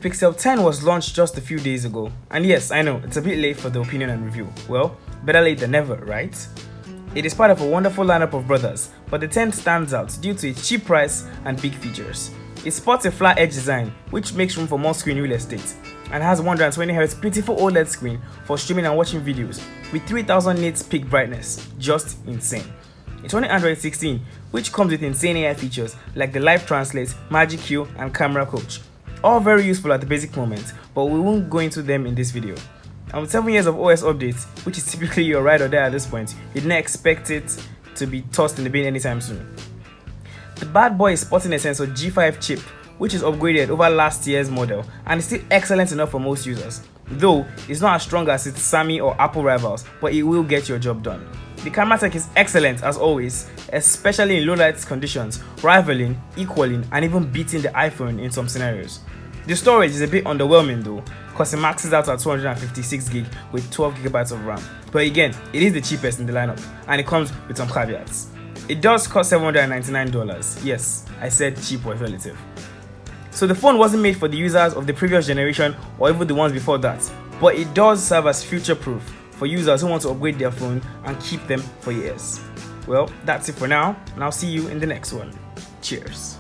Pixel 10 was launched just a few days ago, and yes, I know, it's a bit late for the opinion and review. Well, better late than never, right? It is part of a wonderful lineup of brothers, but the 10 stands out due to its cheap price and big features. It sports a flat edge design, which makes room for more screen real estate, and has 120Hz beautiful OLED screen for streaming and watching videos with 3000 nits peak brightness. Just insane. It's running Android 16, which comes with insane AI features like the Live Translate, Magic Q, and Camera Coach. All very useful at the basic moment, but we won't go into them in this video. And with 7 years of OS updates, which is typically your ride or die at this point, you'd not expect it to be tossed in the bin anytime soon. The bad boy is sporting a Sensor G5 chip, which is upgraded over last year's model and is still excellent enough for most users. Though, it's not as strong as its Sammy or Apple rivals, but it will get your job done. The camera tech is excellent as always, especially in low light conditions, rivaling, equaling, and even beating the iPhone in some scenarios. The storage is a bit underwhelming though, because it maxes out at 256GB with 12GB of RAM. But again, it is the cheapest in the lineup, and it comes with some caveats. It does cost $799. Yes, I said cheap was relative. So the phone wasn't made for the users of the previous generation or even the ones before that, but it does serve as future-proof for users who want to upgrade their phone and keep them for years. Well, that's it for now, and I'll see you in the next one. Cheers.